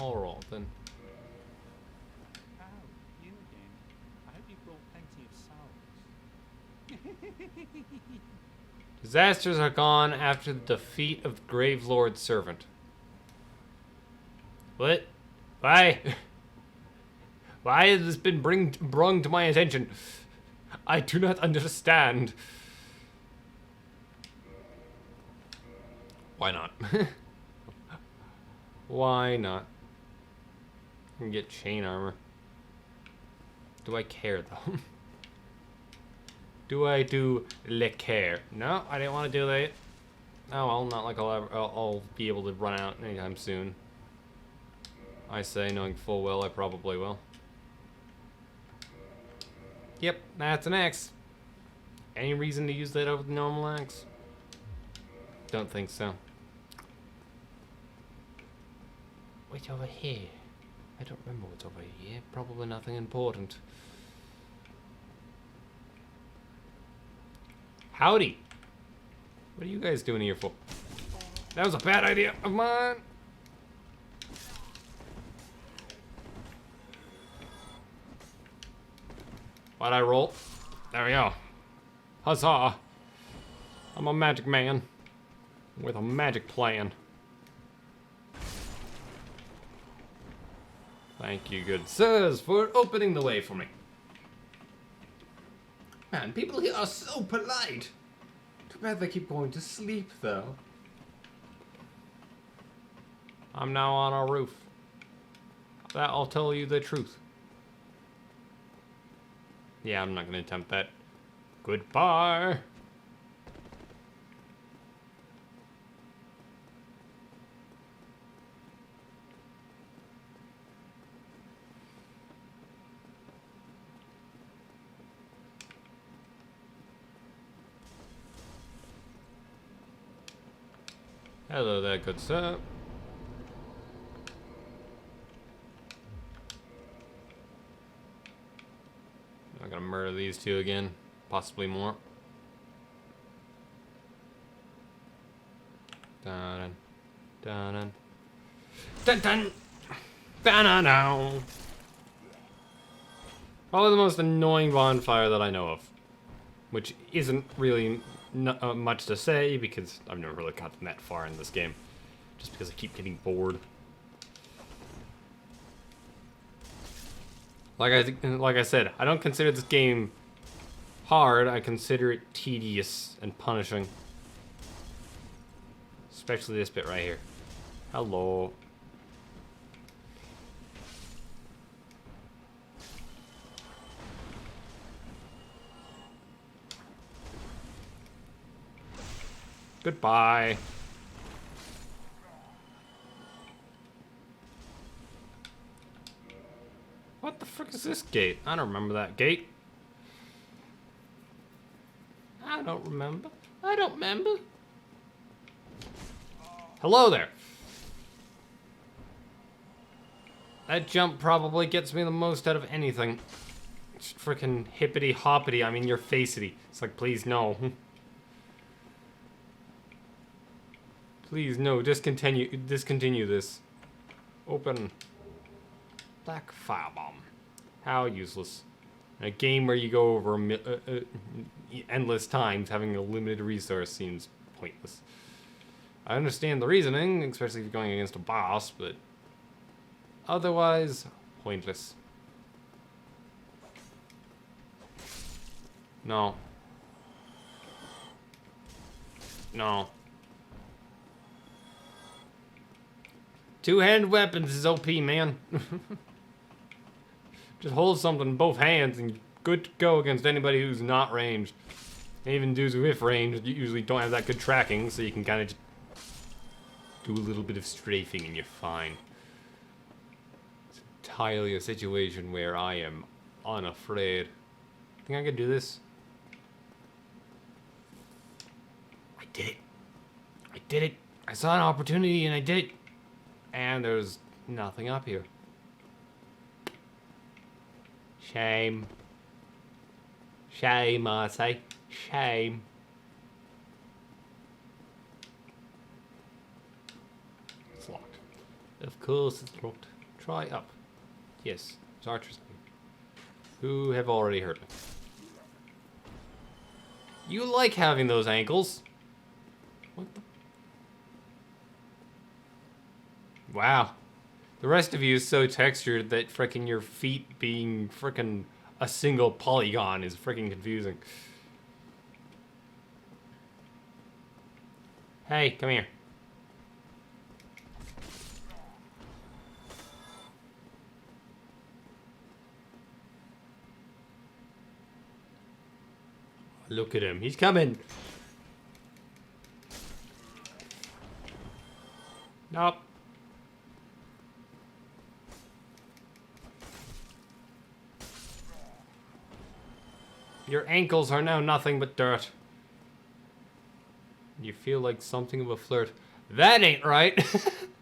Alright then. Oh, you again. I hope you brought plenty of souls. Disasters are gone after the defeat of the Grave Lord's servant. What? Why? Why has this been brung to my attention? I do not understand. Why not? Why not? I can get chain armor. Do I care though? Do I do le care? No, I didn't want to do that. Oh well, not like I'll be able to run out anytime soon. I say, knowing full well I probably will. Yep, that's an axe. Any reason to use that over the normal axe? Don't think so. Wait, over here. I don't remember what's over here. Probably nothing important. Howdy! What are you guys doing here for? That was a bad idea of mine! Why'd I roll? There we go. Huzzah! I'm a magic man. With a magic plan. Thank you, good sirs, for opening the way for me. Man, people here are so polite. Too bad they keep going to sleep, though. I'm now on our roof. That'll tell you the truth. Yeah, I'm not gonna attempt that. Goodbye. Hello there, good sir. I'm gonna murder these two again, possibly more. Dun dun dun dun dun dun dun dun. Probably the most annoying bonfire that I know of, which isn't really much to say because I've never really gotten that far in this game, just because I keep getting bored. Like I said, I don't consider this game hard. I consider it tedious and punishing, especially this bit right here. Hello. Goodbye. What the frick is this gate? I don't remember that gate. I don't remember. I don't remember. Hello there. That jump probably gets me the most out of anything. It's freaking hippity hoppity. I mean, your faceity. It's like, please no. Please no. Discontinue this. Open. Black firebomb. How useless. In a game where you go over endless times, having a limited resource seems pointless. I understand the reasoning, especially if you're going against a boss, but otherwise, pointless. No. No. Two-handed weapons is OP, man. Just hold something in both hands and you're good to go against anybody who's not ranged. And even dudes with range usually don't have that good tracking, so you can kind of just do a little bit of strafing and you're fine. It's entirely a situation where I am unafraid. Think I can do this? I did it. I did it. I saw an opportunity and I did it. And there's nothing up here. Shame. Shame, I say. Shame. It's locked. Of course it's not. Try up. Yes, it's archers who have already heard me. You like having those ankles. What the? Wow. The rest of you is so textured that frickin' your feet being frickin' a single polygon is frickin' confusing. Hey, come here. Look at him. He's coming. Nope. Your ankles are now nothing but dirt. You feel like something of a flirt. That ain't right.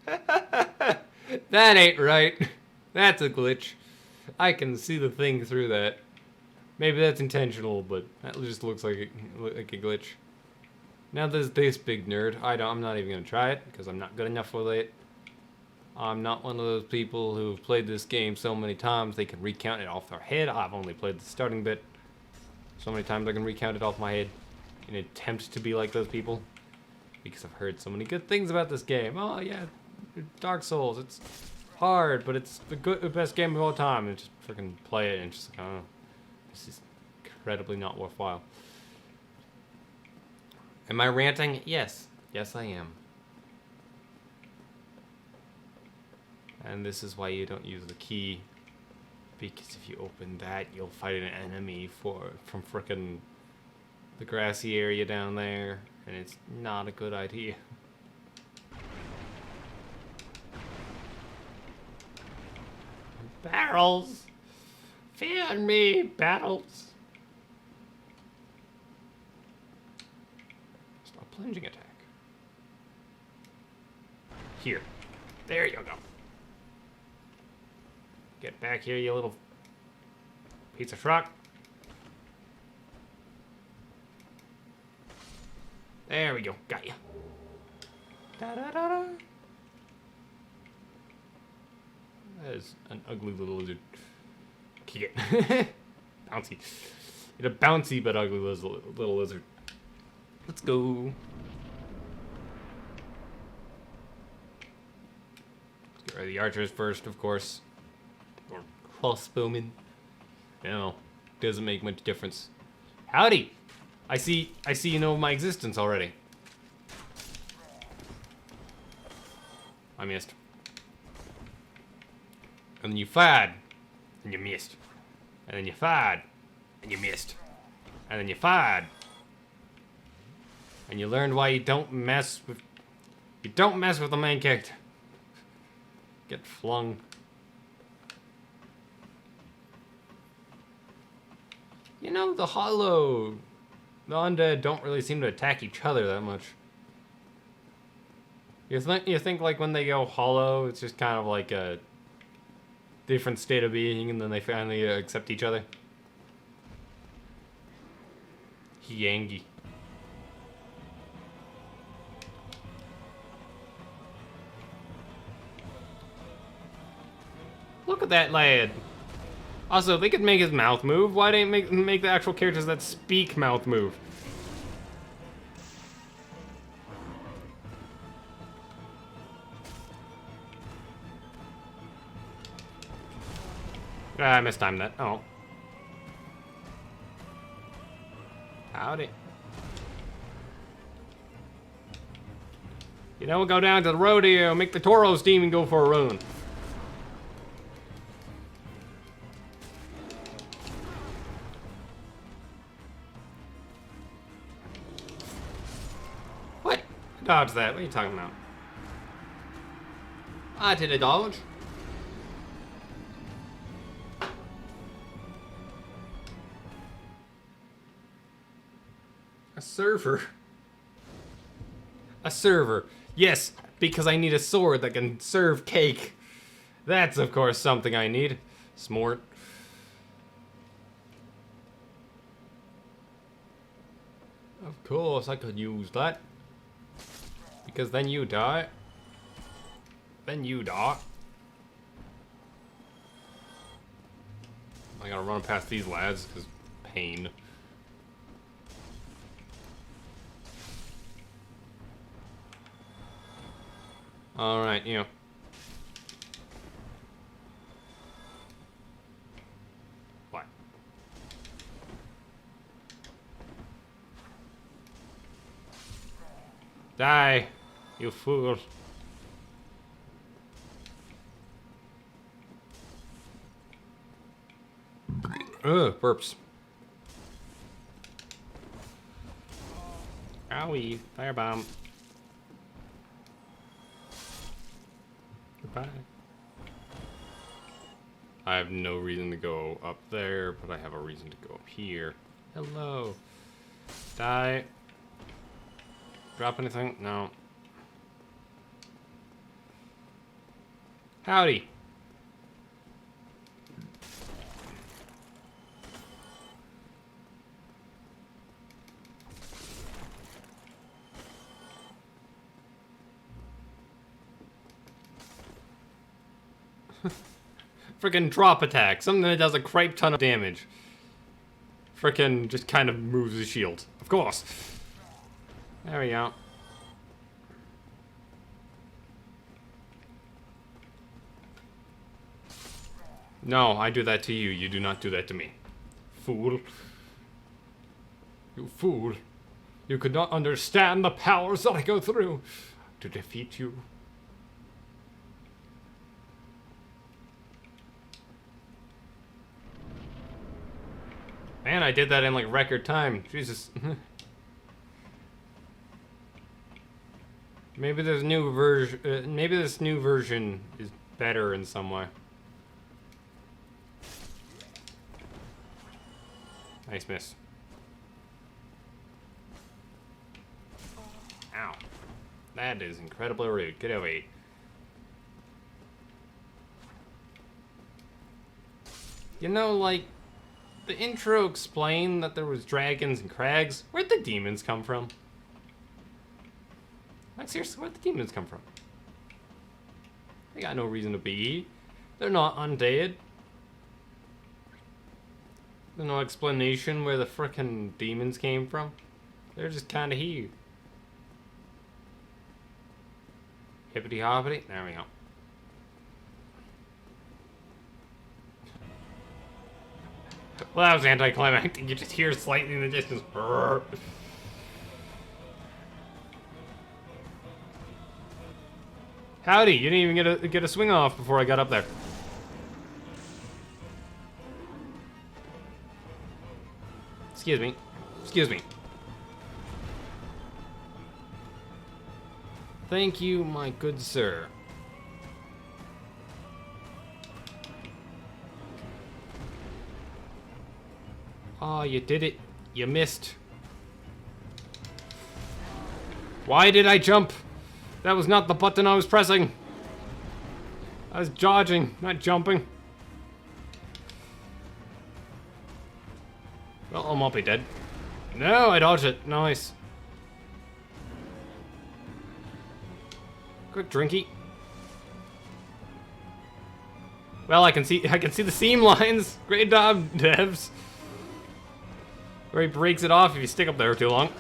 That ain't right. That's a glitch. I can see the thing through that. Maybe that's intentional, but that just looks like a glitch. Now there's this big nerd. I'm not even gonna try it because I'm not good enough with it. I'm not one of those people who've played this game so many times they can recount it off their head. I've only played the starting bit so many times I can recount it off my head in an attempt to be like those people because I've heard so many good things about this game. Oh yeah, Dark Souls. It's hard, but it's the best game of all time. And just freaking play it and just like, oh. This is incredibly not worthwhile. Am I ranting? Yes. Yes, I am. And this is why you don't use the key. Because if you open that, you'll fight an enemy from frickin' the grassy area down there. And it's not a good idea. Barrels! Fear me, battles. Stop plunging attack. Here. There you go. Get back here, you little piece of truck. There we go. Got you. Da-da-da-da. That is an ugly little lizard. Kick it. Bouncy. It's a bouncy but ugly little lizard. Let's go. Let's get rid of the archers first, of course. Or crossbowmen. You know, doesn't make much difference. Howdy! I see you know my existence already. I missed. And then you fired. And you missed. And then you fired. And you missed. And then you fired. And you learned why you don't mess with the main character. Get flung. You know, the undead don't really seem to attack each other that much. You think like when they go hollow, it's just kind of like a different state of being, and then they finally accept each other. Yangi. Look at that lad. Also, they could make his mouth move. Why didn't make the actual characters that speak mouth move? I mistimed that. Oh. Howdy. You know, we'll go down to the rodeo, make the Toros team and go for a run. What? Dodge that. What are you talking about? I did a dodge. A server. A server. Yes, because I need a sword that can serve cake. That's, of course, something I need. Smart. Of course, I could use that. Because then you die. Then you, Doc. I gotta run past these lads, because pain. Alright, you know. What? Die, you fool. Ugh, burps. Owie, firebomb. Goodbye. I have no reason to go up there, but I have a reason to go up here. Hello. Die. Drop anything? No. Howdy. Frickin' drop attack. Something that does a cripe ton of damage. Frickin' just kind of moves the shield. Of course. There we go. No, I do that to you. You do not do that to me. Fool. You fool. You could not understand the powers that I go through to defeat you. Man, I did that in like record time. Jesus. Maybe there's new version. Maybe this new version is better in some way. Nice miss. Ow. That is incredibly rude. Get over here. You know, like, the intro explained that there was dragons and crags. Where'd the demons come from? Like, seriously, where'd the demons come from? They got no reason to be. They're not undead. There's no explanation where the frickin' demons came from. They're just kinda here. Hippity hoppity. There we go. Well, that was anticlimactic. You just hear slightly in the distance. Brrr. Howdy, you didn't even get a swing off before I got up there. Excuse me. Excuse me. Thank you, my good sir. Oh, you did it. You missed. Why did I jump? That was not the button I was pressing. I was dodging, not jumping. Well, I might be dead. No, I dodged it. Nice. Quick drinky. Well, I can see the seam lines. Great job, devs. Where he breaks it off if you stick up there too long.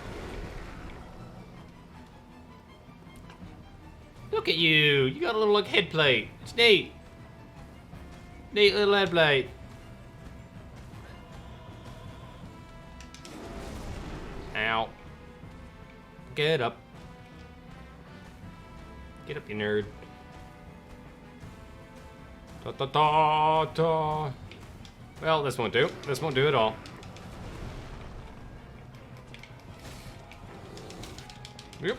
Look at you. You got a little like head plate. It's neat. Neat little head plate. Ow. Get up. Get up, you nerd. Da da da da. Well, this won't do. This won't do at all. Yep.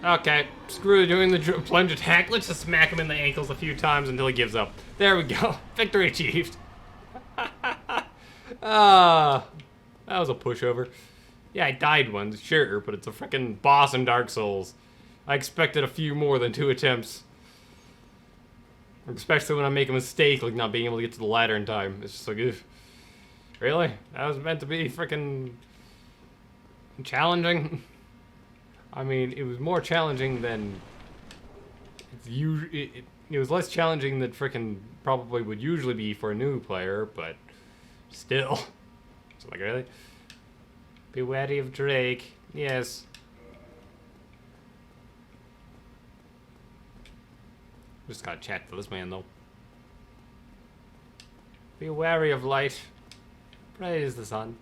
Okay, screw doing the plunge attack. Let's just smack him in the ankles a few times until he gives up. There we go. Victory achieved. Ah, that was a pushover. Yeah, I died once, sure, but it's a freaking boss in Dark Souls. I expected a few more than 2 attempts. Especially when I make a mistake, like not being able to get to the ladder in time. It's just like, ugh. Really? That was meant to be freaking challenging. I mean, it was more challenging than it was less challenging than frickin' probably would usually be for a new player, but still. So like, really? Be wary of Drake. Yes. Just gotta chat to this man, though. Be wary of light. Praise the sun.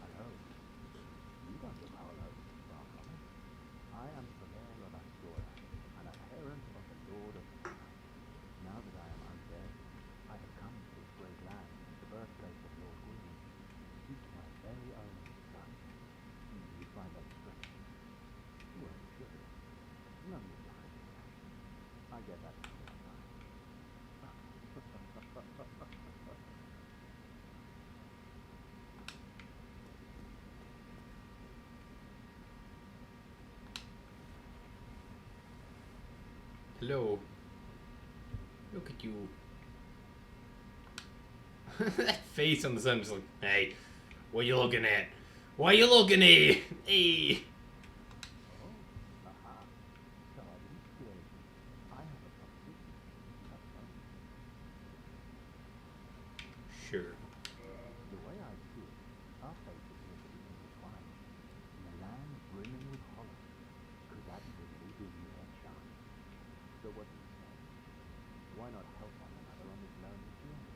Hello. You got the Paolo, Bartholomew. I am Severo Lastora, an adherent of the Lord of Fire. Now that I am undead, I have come to this great land, the birthplace of Lord William, to seek my very own son. You find that strange? Well, sure. No need to hide it. I get that from the time. Hello. Look at you. That face on the sun just like, hey, what you looking at? What you looking at? Hey. Oh, aha. Shall I be clear? I have a proposition. Have fun. Sure. The way I see it, our fate is here to be intertwined. In a land brimming with horrors. Could that really be a chance? So what do you say? Why not help one another on this lonely journey?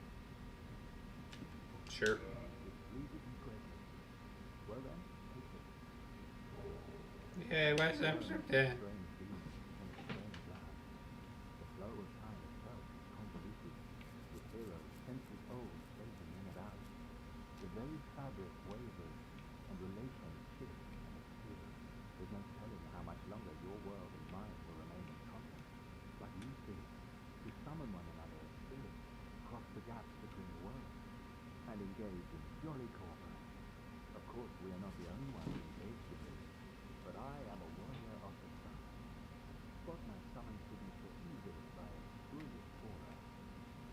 Sure. It pleases you greatly. Well then, take it. Yeah, what's up there? Strange beings and strange land. The flow of time itself is convoluted, with heroes centuries old chasing in and out. The very fabric wavers, and relations shift and obscure. There's no telling how much longer your world and mine will remain in conflict. But you see, to summon one another as spirits, cross the gaps between the worlds, and engage in jolly cooperation. Of course, we are not the only ones engaged in this, but I am a warrior of the sun. Spot my summon signature easily by a brilliant aura.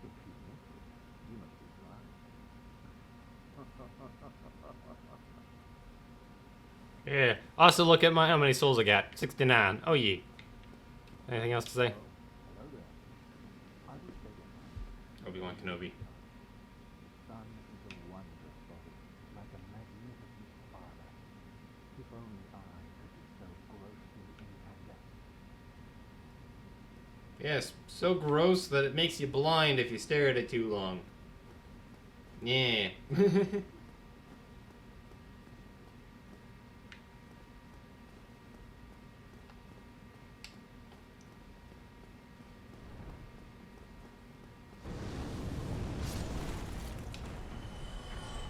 If you miss it, you must be blind. Yeah. Also, look at how many souls I got. 69. Oh, yeah. Anything else to say? Hello there. I will say your name. Obi-Wan Kenobi. The sun is a wondrous body, like a magnificent sparrow. If only I could be so grossly incandescent. Yes, so gross that it makes you blind if you stare at it too long. Yeah.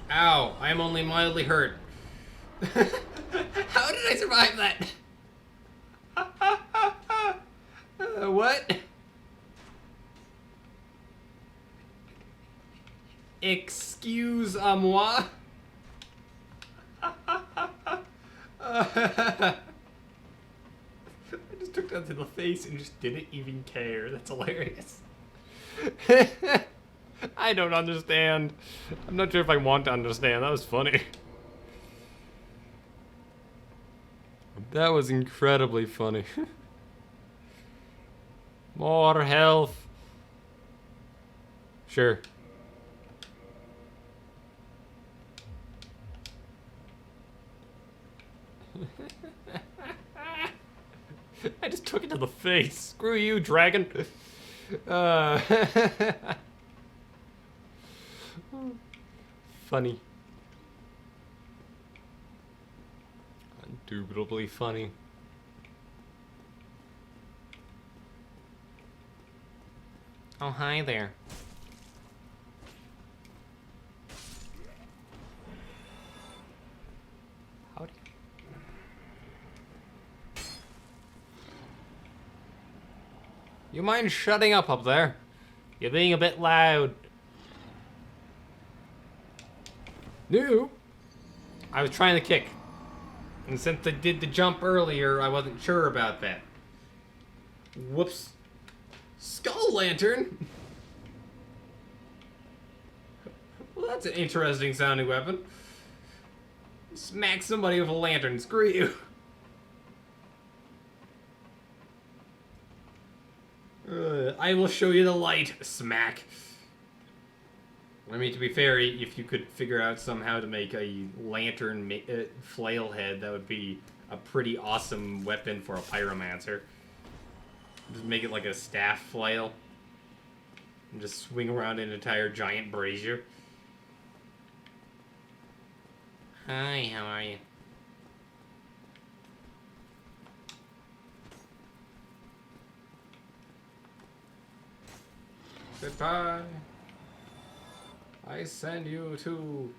Ow, I am only mildly hurt. How did I survive that? What? Excuse-moi? I just took that to the face and just didn't even care. That's hilarious. I don't understand. I'm not sure if I want to understand. That was funny. That was incredibly funny. More health. Sure. I just took it to the face. Screw you, dragon. Funny. Indubitably funny. Oh, hi there. Howdy. You mind shutting up there? You're being a bit loud. No. I was trying to kick. And since I did the jump earlier, I wasn't sure about that. Whoops. Skull Lantern? Well, that's an interesting sounding weapon. Smack somebody with a lantern. Screw you. I will show you the light. Smack. I mean, to be fair, if you could figure out somehow to make a lantern flail head, that would be a pretty awesome weapon for a pyromancer. Just make it like a staff flail. And just swing around an entire giant brazier. Hi, how are you? Goodbye. I send you to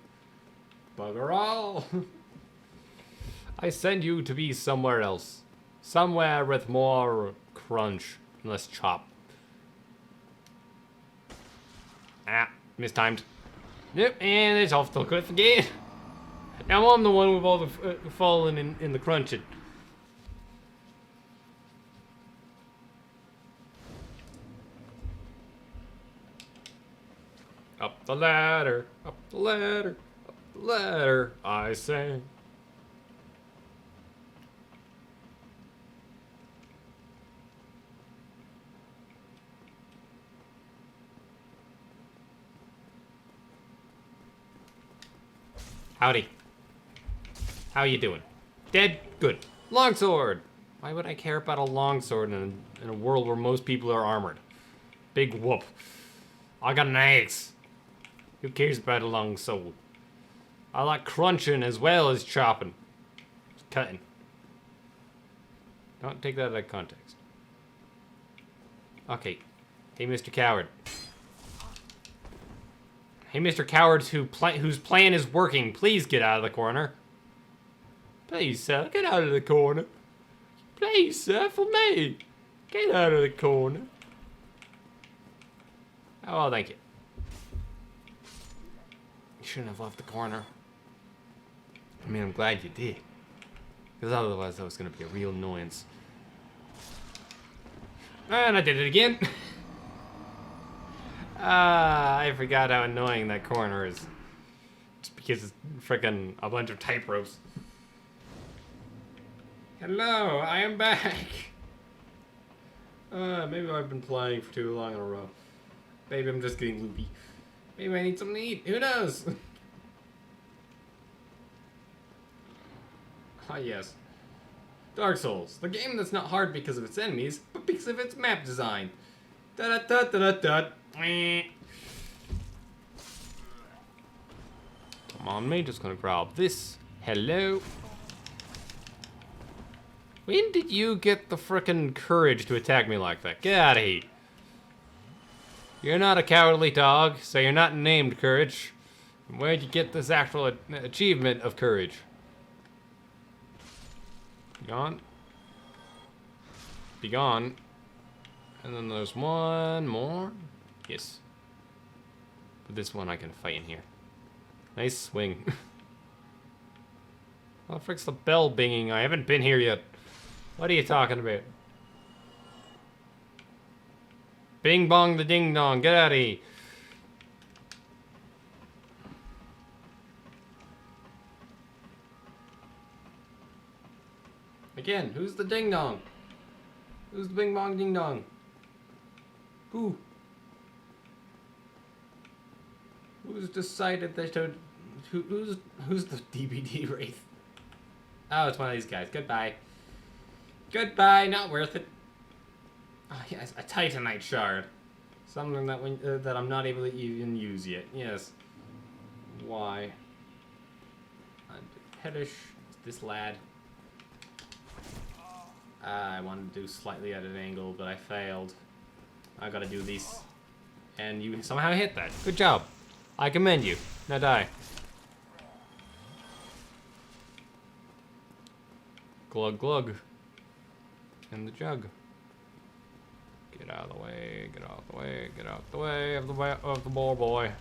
bugger all. I send you to be somewhere else. Somewhere with more crunch and less chop. Ah, mistimed. Yep, and it's off the cliff again. Now I'm the one with all the falling in the crunching. Up the ladder, up the ladder, up the ladder, I say. Howdy. How you doing? Dead? Good. Longsword! Why would I care about a longsword in a world where most people are armored? Big whoop. I got an axe. Who cares about a longsword? I like crunching as well as chopping. Cutting. Don't take that out of context. Okay. Hey, Mr. Coward. Hey, Mr. Coward, whose plan is working, please get out of the corner. Please, sir, get out of the corner. Please, sir, for me. Get out of the corner. Oh, well, thank you. You shouldn't have left the corner. I mean, I'm glad you did. Because otherwise that was going to be a real annoyance. And I did it again. I forgot how annoying that corner is. Just because it's frickin' a bunch of type ropes. Hello, I am back. Maybe I've been playing for too long in a row. Maybe I'm just getting loopy. Maybe I need something to eat. Who knows? Ah, yes. Dark Souls. The game that's not hard because of its enemies, but because of its map design. Da-da-da-da-da-da. Come on, me. Just gonna grab this. Hello. When did you get the frickin' courage to attack me like that? Get out of here. You're not a cowardly dog, so you're not named Courage. Where'd you get this actual achievement of courage? Be gone. Be gone. And then there's one more. Yes. But this one I can fight in here. Nice swing. What the frick's the bell binging? I haven't been here yet. What are you talking about? Bing bong the ding dong. Get out of here. Again, who's the ding dong? Who's the bing bong ding dong? Who? Who's decided they should... Who's the DBD Wraith? Oh, it's one of these guys. Goodbye. Goodbye, not worth it. Oh, yes, a Titanite shard. Something that that I'm not able to even use yet. Yes. Why? Pettish. This lad. I wanted to do slightly at an angle, but I failed. I gotta do this. And you somehow hit that. Good job. I commend you. Now die. Glug glug. In the jug. Get out of the way, get out of the way, get out of the way of the boar boy.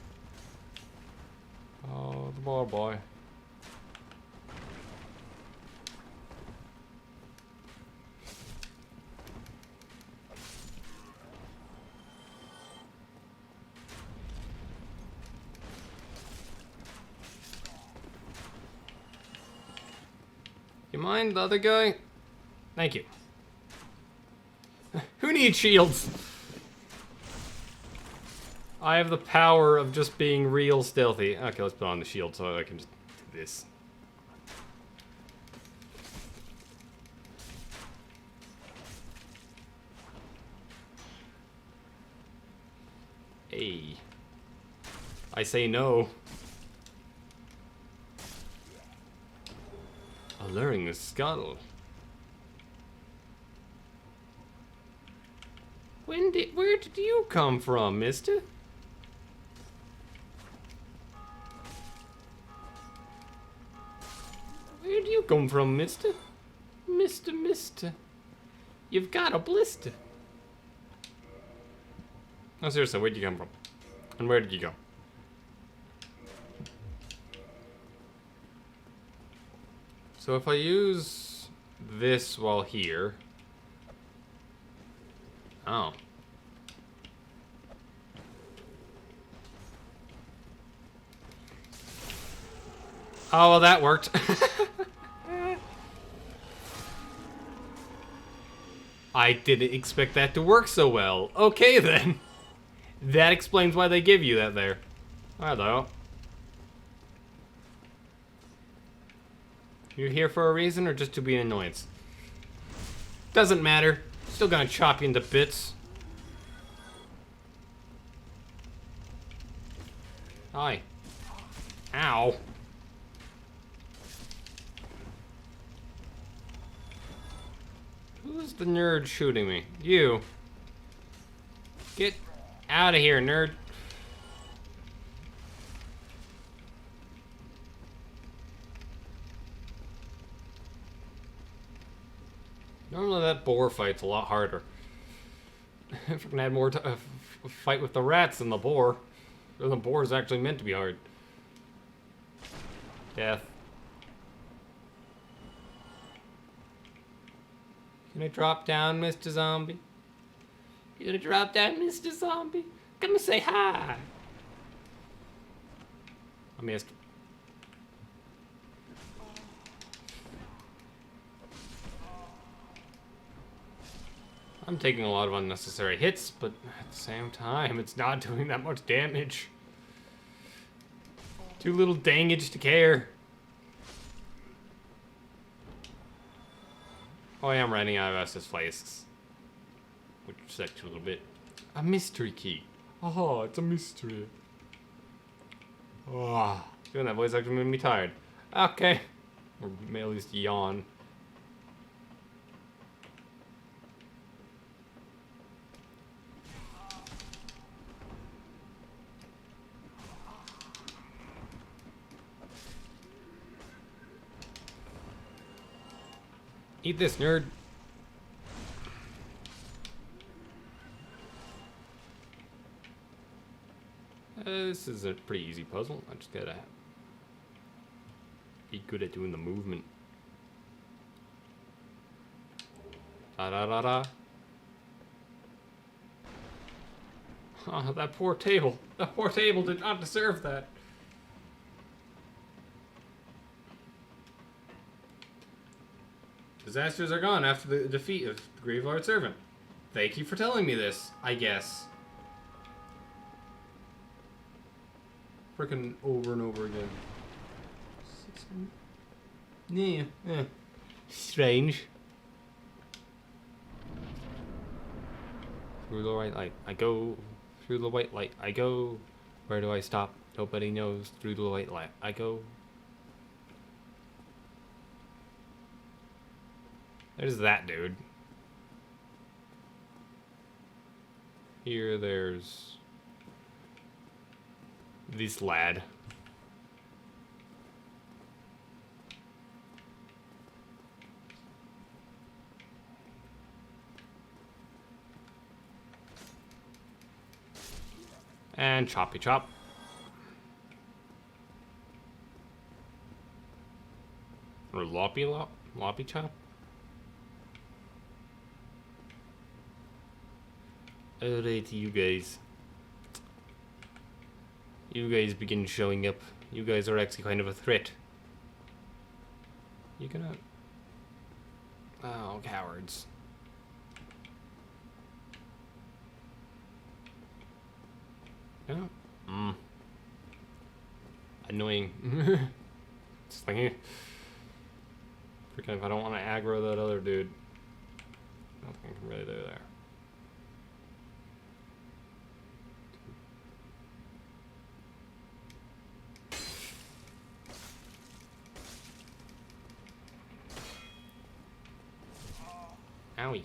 Oh, the boar boy. mind the other guy? Thank you. Who needs shields? I have the power of just being real stealthy. Okay, let's put on the shield so I can just do this. Hey. I say no. Alluring the scuttle. Where did you come from, mister? Where do you come from, mister? Mister. You've got a blister. No, seriously, where'd you come from? And where did you go? So if I use this while here... Oh. Oh, well, that worked. I didn't expect that to work so well. Okay, then. That explains why they give you that there. Hello. You're here for a reason or just to be an annoyance? Doesn't matter. Still gonna chop you into bits. Hi. Ow. Who's the nerd shooting me? You. Get out of here, nerd. Normally that boar fight's a lot harder. If we can add more to fight with the rats than the boar. The boar is actually meant to be hard. Death. Can I drop down, Mr. Zombie? You gonna drop down, Mr. Zombie? Come and say hi. I missed. I'm taking a lot of unnecessary hits, but at the same time, it's not doing that much damage. Too little dangage to care. Oh, I am running out of Estus flasks. Which sucks a little bit. A mystery key. Oh, it's a mystery. Oh, doing that voice actually made me tired. Okay. Or may at least yawn. Eat this, nerd. This is a pretty easy puzzle. I just gotta be good at doing the movement. Da da da da. Oh, that poor table. That poor table did not deserve that. Disasters are gone after the defeat of the Gravelord Servant. Thank you for telling me this, I guess. Frickin' over and over again. Yeah. Strange. Through the white light, I go. Through the white light, I go. Where do I stop? Nobody knows. Through the white light, I go. There's that dude. Here, there's this lad. And choppy chop. Or loppy chop. Alright, you guys. You guys begin showing up. You guys are actually kind of a threat. You gonna Oh, cowards. Yeah. Annoying. Just thinking. Freaking if I don't want to aggro that other dude. Nothing can really do there. Owie.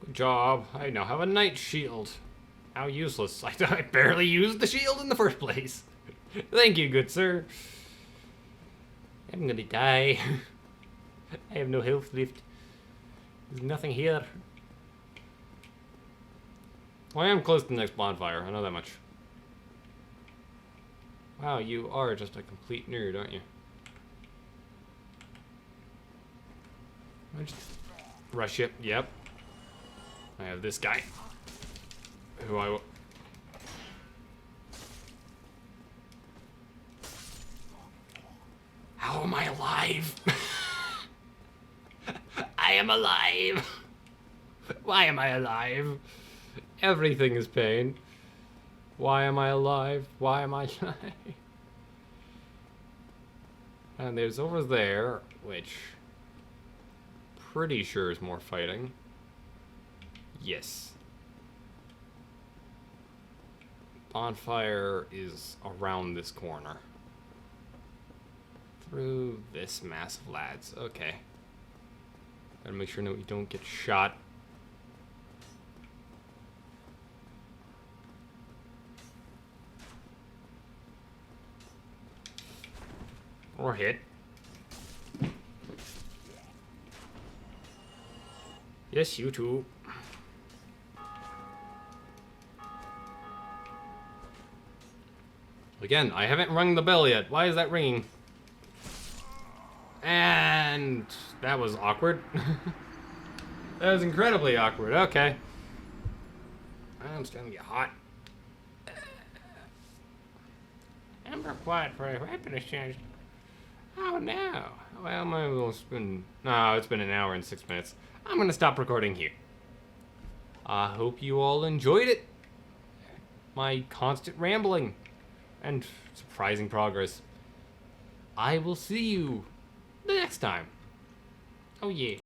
Good job. I now have a night shield. How useless. I barely used the shield in the first place. Thank you, good sir. I'm gonna die. I have no health left. There's nothing here. Well, I am close to the next bonfire. I know that much. Wow, you are just a complete nerd, aren't you? I just rush it. Yep. I have this guy. Who I... How am I alive? I am alive. Why am I alive? Everything is pain. Why am I alive? Why am I alive? And there's over there, which pretty sure is more fighting. Yes. Bonfire is around this corner. Through this mass of lads. Okay. Gotta make sure that we don't get shot. Or hit. Yes, you too. Again, I haven't rung the bell yet. Why is that ringing? And that was awkward. That was incredibly awkward. Okay. I'm starting to get hot. Amber quiet for a rapid exchange. Oh no. Well, my little spoon. No, it's been an hour and 6 minutes. I'm gonna stop recording here. I hope you all enjoyed it. My constant rambling and surprising progress. I will see you the next time. Oh yeah.